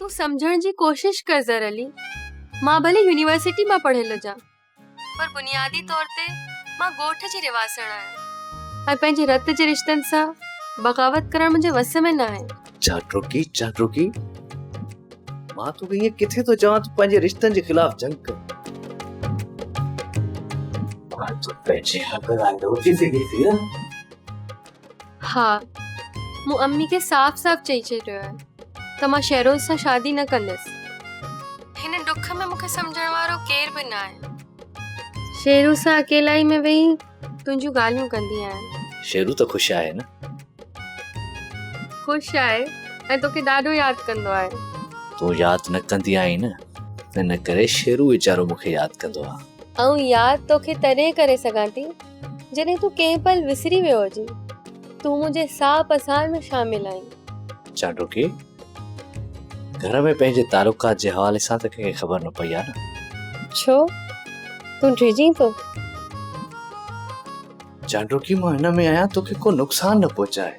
तू समझण जी कोशिश कर ज़रली। मां भले यूनिवर्सिटी में पढ़ेल जा, पर बुनियादी तौर ते मां गोठ जी रिवासण आहियां। पंहिंजे रत जे रिश्तनि सां बगावत करण मुंहिंजे वस में न आहे। चाटरुकी मां तो ये किथे तो चवां तूं पंहिंजे रिश्तनि जे खिलाफ जंग कर। मां तो पंहिंजे हक़ लाइ सोची सघी थी न। हाँ, मूं अम्मी के साफ साफ चई छॾियो आहे त मां शहरोज सां शादी न कंदसि। हिन दुख में मूंखे सम्झण वारो केर बि न आहे। शेरू सां अकेलाई में वेही तुंहिंजूं ॻाल्हियूं कंदी आहियां। शेरू तो खुश आहे न। खुश आहे ऐं तोखे ॾाढो यादि कंदो आहे। तू याद न कंदी आई न, न करे शेरू वीचारो मूंखे याद कंदो आहे। ऐं यादि तोखे तॾहिं करे सघां थी जॾहिं तूं कंहिं पल विसरी वियो हुजी। तूं मुंहिंजे साह पसार में शामिल आहीं। चाटरुकी घर में पंहिंजे तालुकात जे हवाले सां त कंहिंखे ख़बर न पई आहे न। छो तूं डिॼी थो? चाटरुकी मां हिन में आहियां तोखे को नुक़सान न पहुचाए।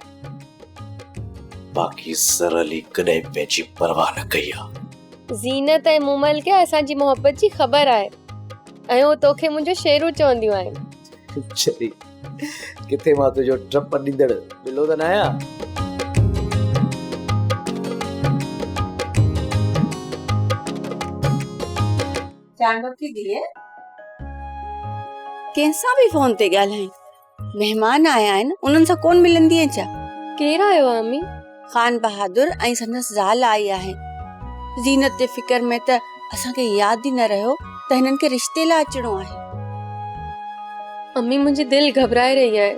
बाक़ी सरली कॾहिं पंहिंजी परवाह न कई आहे। ज़ीनत ऐं मुमल खे असांजी मोहब्बत जी ख़बर आहे ऐं वो तोखे मुंहिंजो शेरू चवंदियूं आहिनि। चली किथे मां तुंहिंजो ट्रप ॾींदड़ बिलो त न आहियां। चांडोकी दिए कंहिंसां बि फोन ते ॻाल्हाई। मेहमान आया आहिनि, उन्हनि सां कोन मिलंदी आहे छा? केरु आयो आहे अम्मी? खान बहादुर ऐं संदसि ज़ाल आई आहे। ज़ीनत जे फिकर में त असांखे यादि ई न रहियो त हिननि खे रिश्ते लाइ अचिणो आहे। अम्मी मुंहिंजी दिलि घबराए रही आहे।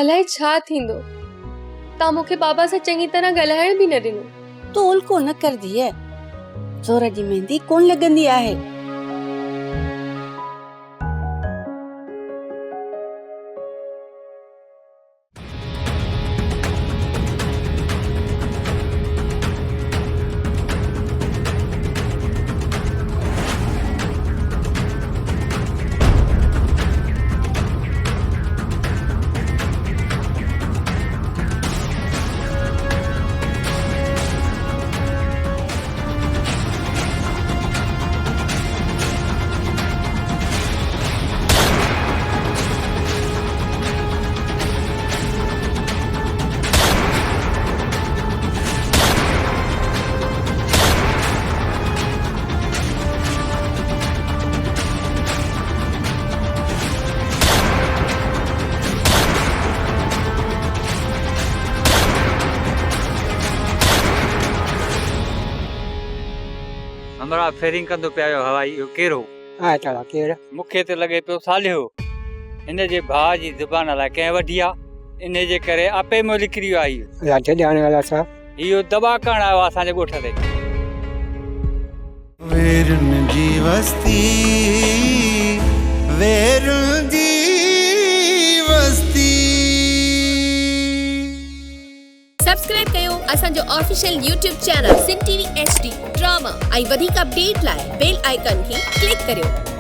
अलाए छा थींदो। तव्हां मूंखे बाबा सां चङी तरह ॻाल्हाइण बि न ॾिनो। तू उल्को न कर दिए, ज़ोर जी मेहंदी कोन लॻंदी आहे। हमरा फेरिंग कंदो पियो हवाई इहो केरो आ चला केर मूंखे त लॻे पियो सालियो इन जे भाउ जी ज़ुबान लाइ कंहिं वठी आहे, इन जे करे आपे में लिखी आई। राज ॾियण वाला सा इहो दबा करण आयो असांजे ॻोठ ते। वेरुन जी वस्ती वेरुन जी वस्ती। सब्सक्राइब कयो असांजो ऑफिशियल YouTube चैनल सिन टीवी HD ड्रामा ऐं वधीक अपडेट लाइ बेल आइकन खे क्लिक करियो।